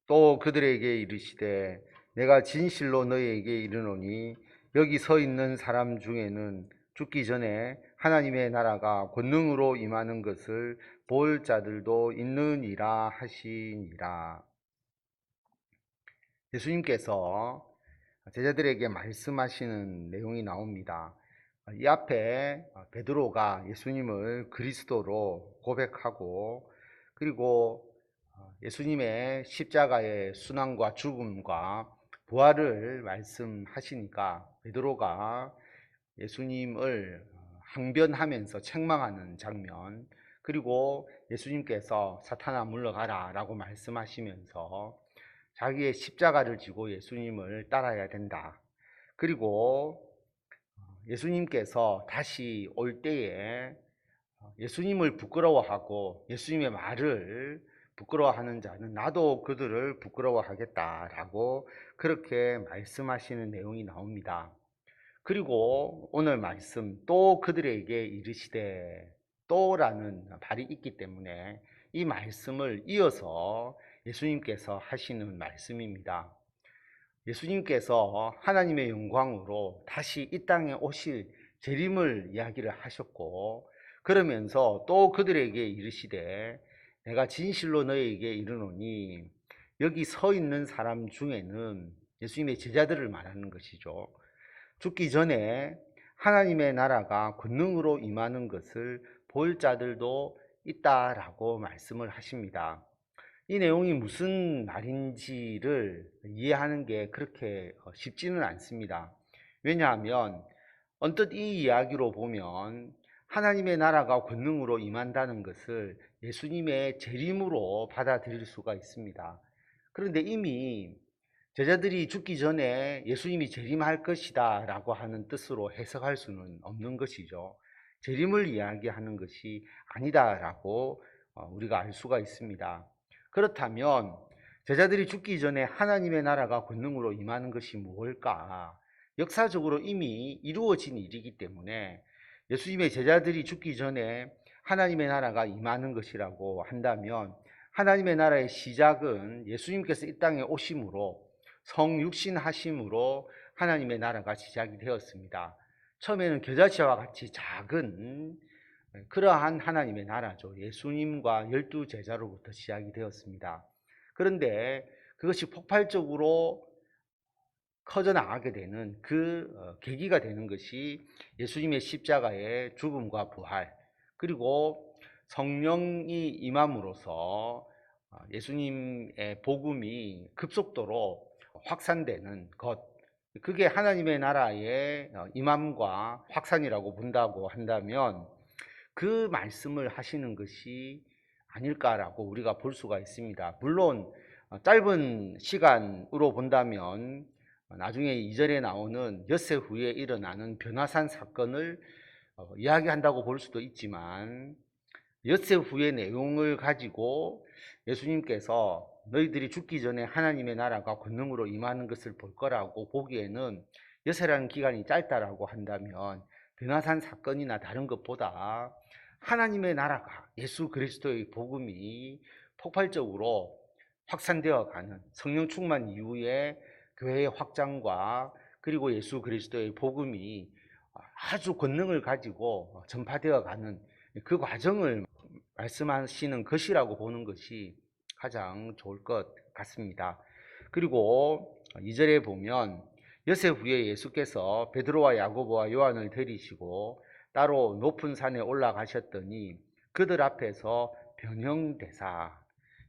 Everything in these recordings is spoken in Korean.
또 그들에게 이르시되 내가 진실로 너희에게 이르노니 여기 서 있는 사람 중에는 죽기 전에 하나님의 나라가 권능으로 임하는 것을 볼 자들도 있느니라 하시니라. 예수님께서 제자들에게 말씀하시는 내용이 나옵니다. 이 앞에 베드로가 예수님을 그리스도로 고백하고, 그리고 예수님의 십자가의 순환과 죽음과 부활을 말씀하시니까 베드로가 예수님을 항변하면서 책망하는 장면, 그리고 예수님께서 사탄아 물러가라 라고 말씀하시면서 자기의 십자가를 지고 예수님을 따라야 된다. 그리고 예수님께서 다시 올 때에 예수님을 부끄러워하고 예수님의 말을 부끄러워하는 자는 나도 그들을 부끄러워하겠다라고 그렇게 말씀하시는 내용이 나옵니다. 그리고 오늘 말씀 또 그들에게 이르시되, 또라는 발이 있기 때문에 이 말씀을 이어서 예수님께서 하시는 말씀입니다. 예수님께서 하나님의 영광으로 다시 이 땅에 오실 재림을 이야기를 하셨고, 그러면서 또 그들에게 이르시되 내가 진실로 너희에게 이르노니 여기 서 있는 사람 중에는, 예수님의 제자들을 말하는 것이죠, 죽기 전에 하나님의 나라가 권능으로 임하는 것을 볼 자들도 있다라고 말씀을 하십니다. 이 내용이 무슨 말인지를 이해하는 게 그렇게 쉽지는 않습니다. 왜냐하면 언뜻 이 이야기로 보면 하나님의 나라가 권능으로 임한다는 것을 예수님의 재림으로 받아들일 수가 있습니다. 그런데 이미 제자들이 죽기 전에 예수님이 재림할 것이다 라고 하는 뜻으로 해석할 수는 없는 것이죠. 재림을 이야기하는 것이 아니다라고 우리가 알 수가 있습니다. 그렇다면 제자들이 죽기 전에 하나님의 나라가 권능으로 임하는 것이 무엇일까? 역사적으로 이미 이루어진 일이기 때문에 예수님의 제자들이 죽기 전에 하나님의 나라가 임하는 것이라고 한다면, 하나님의 나라의 시작은 예수님께서 이 땅에 오심으로, 성육신하심으로 하나님의 나라가 시작이 되었습니다. 처음에는 겨자씨와 같이 작은 그러한 하나님의 나라죠. 예수님과 12제자로부터 시작이 되었습니다. 그런데 그것이 폭발적으로 커져나가게 되는 그 계기가 되는 것이 예수님의 십자가의 죽음과 부활, 그리고 성령이 임함으로써 예수님의 복음이 급속도로 확산되는 것, 그게 하나님의 나라의 임함과 확산이라고 본다고 한다면 그 말씀을 하시는 것이 아닐까라고 우리가 볼 수가 있습니다. 물론 짧은 시간으로 본다면 나중에 2절에 나오는 엿새 후에 일어나는 변화산 사건을 이야기한다고 볼 수도 있지만, 엿새 후의 내용을 가지고 예수님께서 너희들이 죽기 전에 하나님의 나라가 권능으로 임하는 것을 볼 거라고 보기에는 엿새라는 기간이 짧다라고 한다면 변화산 사건이나 다른 것보다 하나님의 나라가, 예수 그리스도의 복음이 폭발적으로 확산되어 가는, 성령 충만 이후에 교회의 확장과 그리고 예수 그리스도의 복음이 아주 권능을 가지고 전파되어 가는 그 과정을 말씀하시는 것이라고 보는 것이 가장 좋을 것 같습니다. 그리고 2절에 보면 엿새 후에 예수께서 베드로와 야고보와 요한을 데리시고 따로 높은 산에 올라가셨더니 그들 앞에서 변형되사,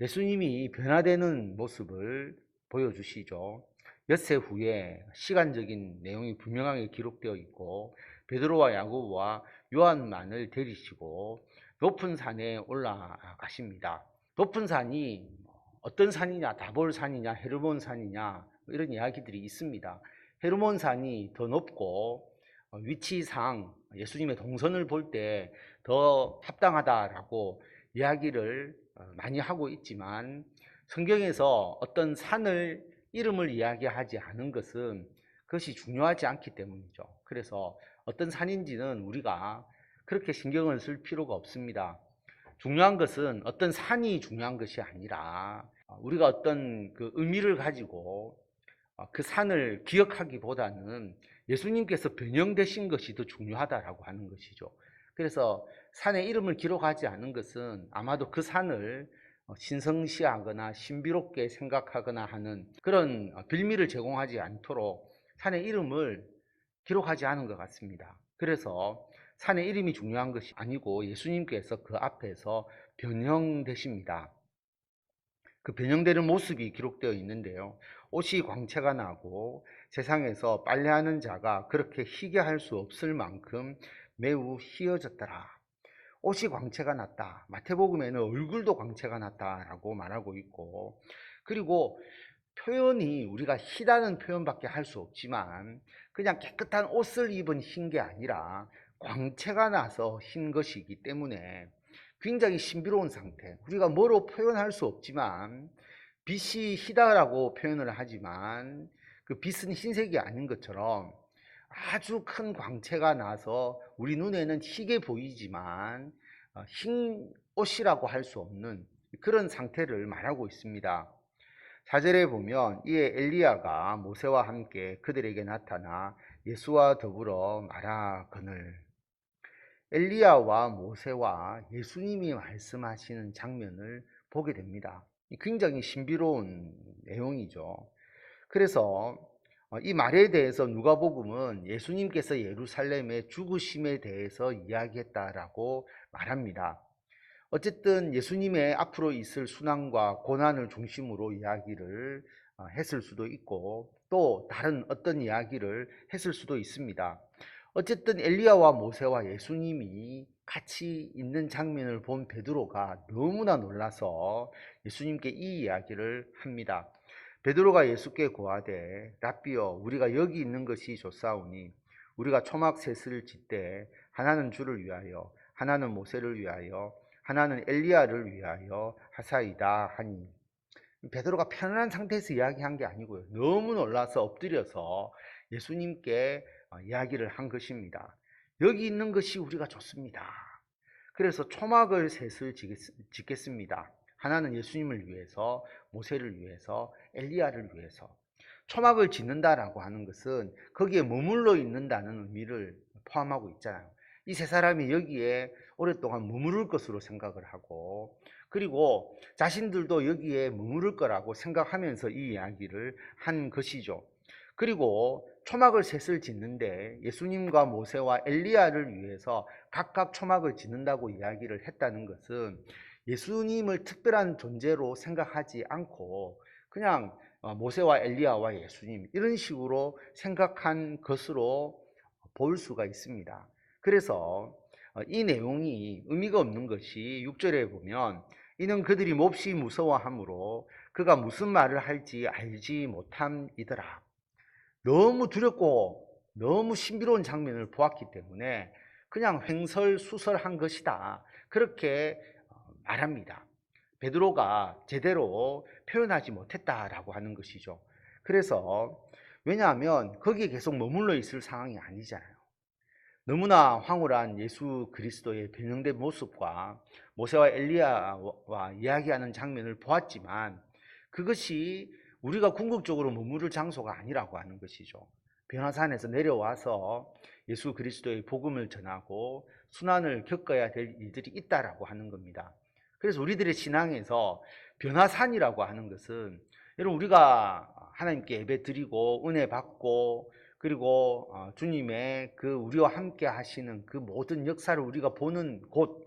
예수님이 변화되는 모습을 보여주시죠. 엿새 후에 시간적인 내용이 분명하게 기록되어 있고 베드로와 야고보와 요한만을 데리시고 높은 산에 올라가십니다. 높은 산이 어떤 산이냐, 다볼 산이냐, 헤르몬 산이냐, 이런 이야기들이 있습니다. 헤르몬 산이 더 높고 위치상 예수님의 동선을 볼 때 더 합당하다라고 이야기를 많이 하고 있지만, 성경에서 어떤 산을 이름을 이야기하지 않은 것은 그것이 중요하지 않기 때문이죠. 그래서 어떤 산인지는 우리가 그렇게 신경을 쓸 필요가 없습니다. 중요한 것은 어떤 산이 중요한 것이 아니라 우리가 어떤 그 의미를 가지고 그 산을 기억하기보다는 예수님께서 변형되신 것이 더 중요하다라고 하는 것이죠. 그래서 산의 이름을 기록하지 않은 것은 아마도 그 산을 신성시하거나 신비롭게 생각하거나 하는 그런 빌미를 제공하지 않도록 산의 이름을 기록하지 않은 것 같습니다. 그래서 산의 이름이 중요한 것이 아니고 예수님께서 그 앞에서 변형되십니다. 그 변형되는 모습이 기록되어 있는데요. 옷이 광채가 나고 세상에서 빨래하는 자가 그렇게 희게 할 수 없을 만큼 매우 희어졌더라. 옷이 광채가 났다. 마태복음에는 얼굴도 광채가 났다라고 말하고 있고, 그리고 표현이 우리가 희다는 표현밖에 할 수 없지만 그냥 깨끗한 옷을 입은 흰 게 아니라 광채가 나서 흰 것이기 때문에 굉장히 신비로운 상태. 우리가 뭐로 표현할 수 없지만 빛이 희다라고 표현을 하지만 그 빛은 흰색이 아닌 것처럼 아주 큰 광채가 나서 우리 눈에는 희게 보이지만 흰 옷이라고 할 수 없는 그런 상태를 말하고 있습니다. 4절에 보면 이에 엘리야가 모세와 함께 그들에게 나타나 예수와 더불어 말하거늘. 엘리야와 모세와 예수님이 말씀하시는 장면을 보게 됩니다. 굉장히 신비로운 내용이죠. 그래서 이 말에 대해서 누가복음은 예수님께서 예루살렘의 죽으심에 대해서 이야기했다라고 말합니다. 어쨌든 예수님의 앞으로 있을 순환과 고난을 중심으로 이야기를 했을 수도 있고 또 다른 어떤 이야기를 했을 수도 있습니다. 어쨌든 엘리야와 모세와 예수님이 같이 있는 장면을 본 베드로가 너무나 놀라서 예수님께 이 이야기를 합니다. 베드로가 예수께 고하되 랍비여 우리가 여기 있는 것이 좋사오니 우리가 초막 셋을 짓되 하나는 주를 위하여 하나는 모세를 위하여 하나는 엘리야를 위하여 하사이다 하니, 베드로가 편안한 상태에서 이야기한 게 아니고요. 너무 놀라서 엎드려서 예수님께 이야기를 한 것입니다. 여기 있는 것이 우리가 좋습니다. 그래서 초막을 셋을 짓겠습니다. 하나는 예수님을 위해서, 모세를 위해서, 엘리야를 위해서. 초막을 짓는다라고 하는 것은 거기에 머물러 있는다는 의미를 포함하고 있잖아요. 이 세 사람이 여기에 오랫동안 머무를 것으로 생각을 하고, 그리고 자신들도 여기에 머무를 거라고 생각하면서 이 이야기를 한 것이죠. 그리고 초막을 셋을 짓는데 예수님과 모세와 엘리야를 위해서 각각 초막을 짓는다고 이야기를 했다는 것은 예수님을 특별한 존재로 생각하지 않고 그냥 모세와 엘리야와 예수님 이런 식으로 생각한 것으로 볼 수가 있습니다. 그래서 이 내용이 의미가 없는 것이 6절에 보면 이는 그들이 몹시 무서워하므로 그가 무슨 말을 할지 알지 못함이더라. 너무 두렵고 너무 신비로운 장면을 보았기 때문에 그냥 횡설수설한 것이다. 그렇게 말합니다. 베드로가 제대로 표현하지 못했다라고 하는 것이죠. 그래서 왜냐하면 거기에 계속 머물러 있을 상황이 아니잖아요. 너무나 황홀한 예수 그리스도의 변형된 모습과 모세와 엘리야와 이야기하는 장면을 보았지만 그것이 우리가 궁극적으로 머무를 장소가 아니라고 하는 것이죠. 변화산에서 내려와서 예수 그리스도의 복음을 전하고 순환을 겪어야 될 일들이 있다라고 하는 겁니다. 그래서 우리들의 신앙에서 변화산이라고 하는 것은 여러분 우리가 하나님께 예배 드리고 은혜 받고 그리고 주님의 그 우리와 함께 하시는 그 모든 역사를 우리가 보는 곳,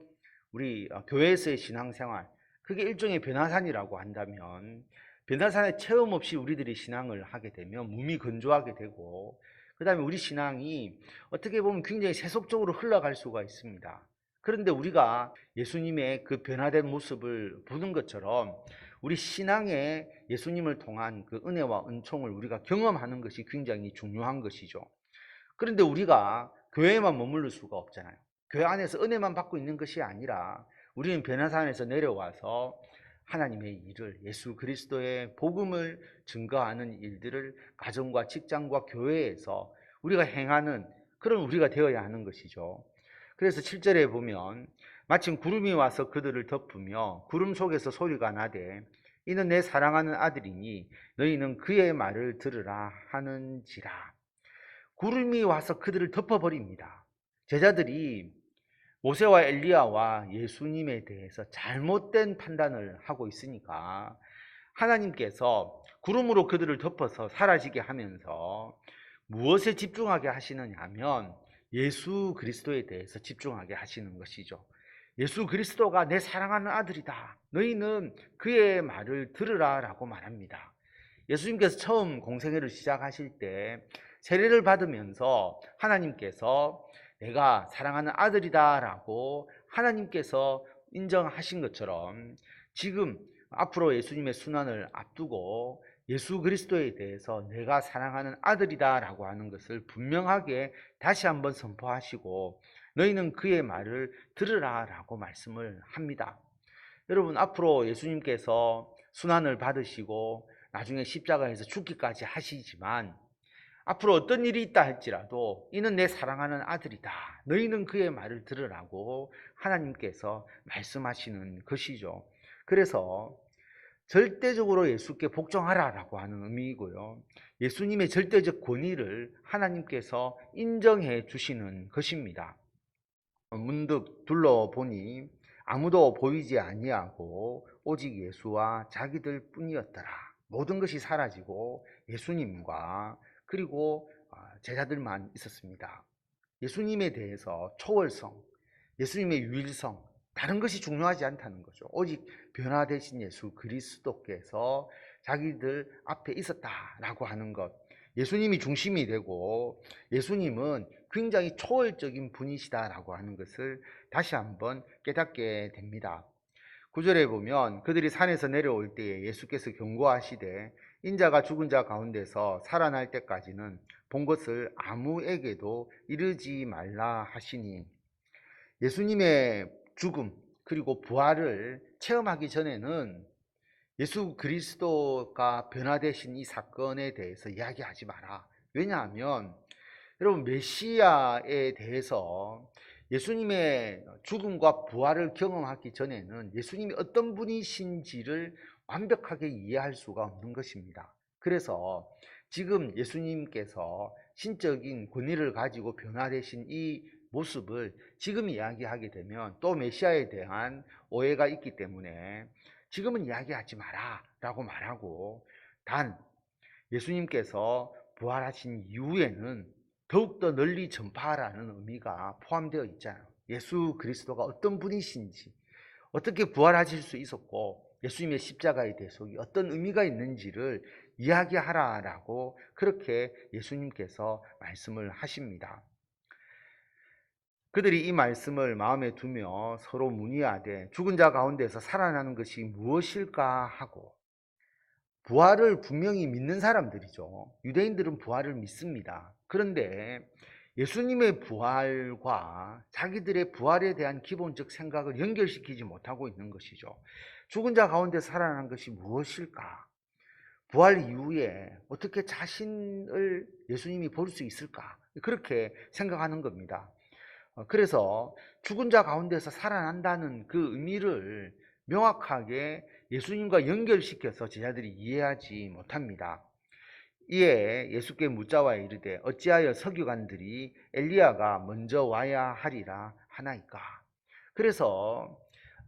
우리 교회에서의 신앙생활, 그게 일종의 변화산이라고 한다면 변화산에 체험 없이 우리들이 신앙을 하게 되면 몸이 건조하게 되고 그 다음에 우리 신앙이 어떻게 보면 굉장히 세속적으로 흘러갈 수가 있습니다. 그런데 우리가 예수님의 그 변화된 모습을 보는 것처럼 우리 신앙에 예수님을 통한 그 은혜와 은총을 우리가 경험하는 것이 굉장히 중요한 것이죠. 그런데 우리가 교회에만 머무를 수가 없잖아요. 교회 안에서 은혜만 받고 있는 것이 아니라 우리는 변화산에서 내려와서 하나님의 일을, 예수 그리스도의 복음을 증거하는 일들을 가정과 직장과 교회에서 우리가 행하는 그런 우리가 되어야 하는 것이죠. 그래서 7절에 보면 마침 구름이 와서 그들을 덮으며 구름 속에서 소리가 나되 이는 내 사랑하는 아들이니 너희는 그의 말을 들으라 하는지라. 구름이 와서 그들을 덮어버립니다. 제자들이 모세와 엘리야와 예수님에 대해서 잘못된 판단을 하고 있으니까 하나님께서 구름으로 그들을 덮어서 사라지게 하면서 무엇에 집중하게 하시느냐 하면 예수 그리스도에 대해서 집중하게 하시는 것이죠. 예수 그리스도가 내 사랑하는 아들이다. 너희는 그의 말을 들으라 라고 말합니다. 예수님께서 처음 공생애를 시작하실 때 세례를 받으면서 하나님께서 내가 사랑하는 아들이다 라고 하나님께서 인정하신 것처럼 지금 앞으로 예수님의 순환을 앞두고 예수 그리스도에 대해서 내가 사랑하는 아들이다 라고 하는 것을 분명하게 다시 한번 선포하시고 너희는 그의 말을 들으라 라고 말씀을 합니다. 여러분, 앞으로 예수님께서 순환을 받으시고 나중에 십자가에서 죽기까지 하시지만 앞으로 어떤 일이 있다 할지라도 이는 내 사랑하는 아들이다. 너희는 그의 말을 들으라고 하나님께서 말씀하시는 것이죠. 그래서 절대적으로 예수께 복종하라라고 하는 의미이고요. 예수님의 절대적 권위를 하나님께서 인정해 주시는 것입니다. 문득 둘러보니 아무도 보이지 아니하고 오직 예수와 자기들 뿐이었더라. 모든 것이 사라지고 예수님과 그리고 제자들만 있었습니다. 예수님에 대해서 초월성, 예수님의 유일성, 다른 것이 중요하지 않다는 거죠. 오직 변화되신 예수 그리스도께서 자기들 앞에 있었다라고 하는 것. 예수님이 중심이 되고 예수님은 굉장히 초월적인 분이시다라고 하는 것을 다시 한번 깨닫게 됩니다. 9절에 보면 그들이 산에서 내려올 때에 예수께서 경고하시되 인자가 죽은 자 가운데서 살아날 때까지는 본 것을 아무에게도 이르지 말라 하시니, 예수님의 죽음 그리고 부활을 체험하기 전에는 예수 그리스도가 변화되신 이 사건에 대해서 이야기하지 마라. 왜냐하면 여러분, 메시아에 대해서 예수님의 죽음과 부활을 경험하기 전에는 예수님이 어떤 분이신지를 완벽하게 이해할 수가 없는 것입니다. 그래서 지금 예수님께서 신적인 권위를 가지고 변화되신 이 모습을 지금 이야기하게 되면 또 메시아에 대한 오해가 있기 때문에 지금은 이야기하지 마라 라고 말하고, 단 예수님께서 부활하신 이후에는 더욱더 널리 전파하라는 의미가 포함되어 있잖아요. 예수 그리스도가 어떤 분이신지, 어떻게 부활하실 수 있었고 예수님의 십자가의 대속이 어떤 의미가 있는지를 이야기하라라고 그렇게 예수님께서 말씀을 하십니다. 그들이 이 말씀을 마음에 두며 서로 문의하되 죽은 자 가운데서 살아나는 것이 무엇일까 하고, 부활을 분명히 믿는 사람들이죠. 유대인들은 부활을 믿습니다. 그런데 예수님의 부활과 자기들의 부활에 대한 기본적 생각을 연결시키지 못하고 있는 것이죠. 죽은 자 가운데 살아난 것이 무엇일까? 부활 이후에 어떻게 자신을 예수님이 볼 수 있을까? 그렇게 생각하는 겁니다. 그래서 죽은 자 가운데서 살아난다는 그 의미를 명확하게 예수님과 연결시켜서 제자들이 이해하지 못합니다. 이에 예수께 묻자와 이르되 어찌하여 서기관들이 엘리야가 먼저 와야 하리라 하나이까? 그래서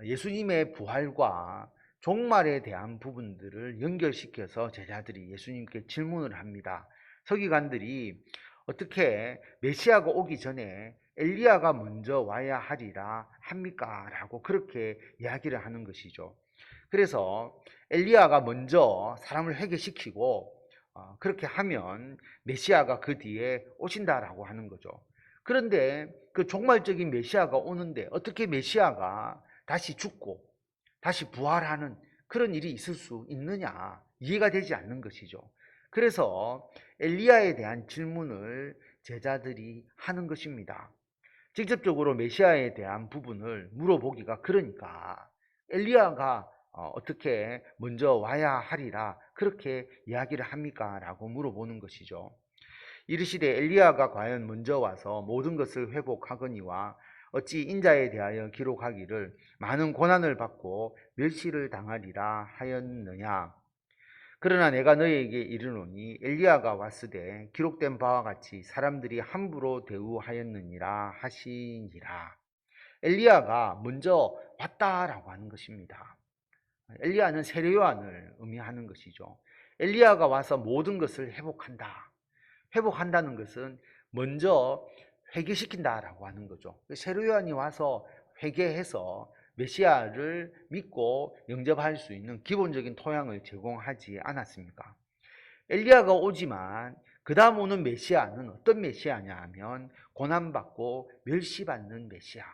예수님의 부활과 종말에 대한 부분들을 연결시켜서 제자들이 예수님께 질문을 합니다. 서기관들이 어떻게 메시아가 오기 전에 엘리야가 먼저 와야 하리라 합니까? 라고 그렇게 이야기를 하는 것이죠. 그래서 엘리야가 먼저 사람을 회개시키고 그렇게 하면 메시아가 그 뒤에 오신다라고 하는 거죠. 그런데 그 종말적인 메시아가 오는데 어떻게 메시아가 다시 죽고 다시 부활하는 그런 일이 있을 수 있느냐, 이해가 되지 않는 것이죠. 그래서 엘리야에 대한 질문을 제자들이 하는 것입니다. 직접적으로 메시아에 대한 부분을 물어보기가 그러니까 엘리야가 어떻게 먼저 와야 하리라 그렇게 이야기를 합니까? 라고 물어보는 것이죠. 이르시되 엘리야가 과연 먼저 와서 모든 것을 회복하거니와 어찌 인자에 대하여 기록하기를 많은 고난을 받고 멸시를 당하리라 하였느냐. 그러나 내가 너희에게 이르노니 엘리야가 왔으되 기록된 바와 같이 사람들이 함부로 대우하였느니라 하시니라. 엘리야가 먼저 왔다라고 하는 것입니다. 엘리야는 세례 요한을 의미하는 것이죠. 엘리야가 와서 모든 것을 회복한다. 회복한다는 것은 먼저 회개시킨다라고 하는 거죠. 세례 요한이 와서 회개해서 메시아를 믿고 영접할 수 있는 기본적인 토양을 제공하지 않았습니까? 엘리야가 오지만 그 다음 오는 메시아는 어떤 메시아냐 하면 고난받고 멸시받는 메시아.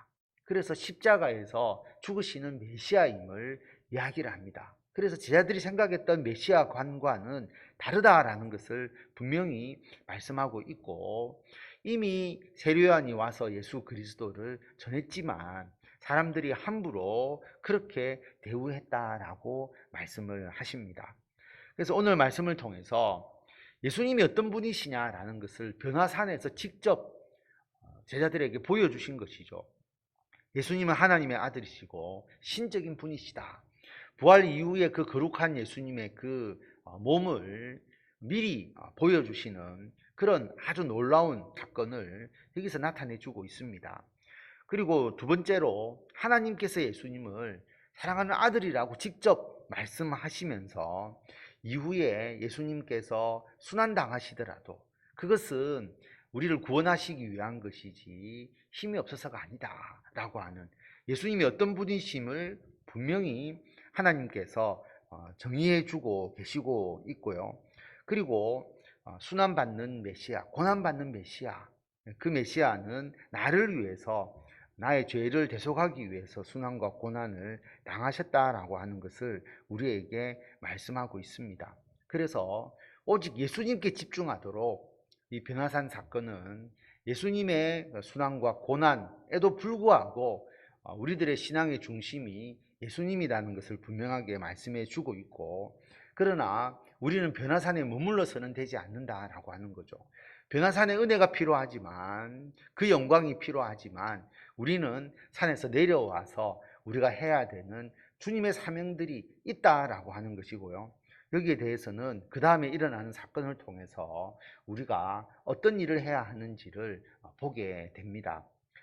그래서 십자가에서 죽으시는 메시아임을 이야기를 합니다. 그래서 제자들이 생각했던 메시아 관과는 다르다라는 것을 분명히 말씀하고 있고, 이미 세례 요한이 와서 예수 그리스도를 전했지만 사람들이 함부로 그렇게 대우했다라고 말씀을 하십니다. 그래서 오늘 말씀을 통해서 예수님이 어떤 분이시냐라는 것을 변화산에서 직접 제자들에게 보여주신 것이죠. 예수님은 하나님의 아들이시고 신적인 분이시다. 부활 이후에 그 거룩한 예수님의 그 몸을 미리 보여주시는 그런 아주 놀라운 사건을 여기서 나타내주고 있습니다. 그리고 두 번째로 하나님께서 예수님을 사랑하는 아들이라고 직접 말씀하시면서 이후에 예수님께서 순환당하시더라도 그것은 우리를 구원하시기 위한 것이지 힘이 없어서가 아니다 라고 하는, 예수님이 어떤 분이심을 분명히 하나님께서 정의해 주고 계시고 있고요. 그리고 순환받는 메시아, 고난받는 메시아, 그 메시아는 나를 위해서 나의 죄를 대속하기 위해서 순환과 고난을 당하셨다라고 하는 것을 우리에게 말씀하고 있습니다. 그래서 오직 예수님께 집중하도록 이 변화산 사건은 예수님의 순환과 고난에도 불구하고 우리들의 신앙의 중심이 예수님이라는 것을 분명하게 말씀해 주고 있고, 그러나 우리는 변화산에 머물러서는 되지 않는다라고 하는 거죠. 변화산의 은혜가 필요하지만, 그 영광이 필요하지만 우리는 산에서 내려와서 우리가 해야 되는 주님의 사명들이 있다라고 하는 것이고요. 여기에 대해서는 그 다음에 일어나는 사건을 통해서 우리가 어떤 일을 해야 하는지를 보게 됩니다.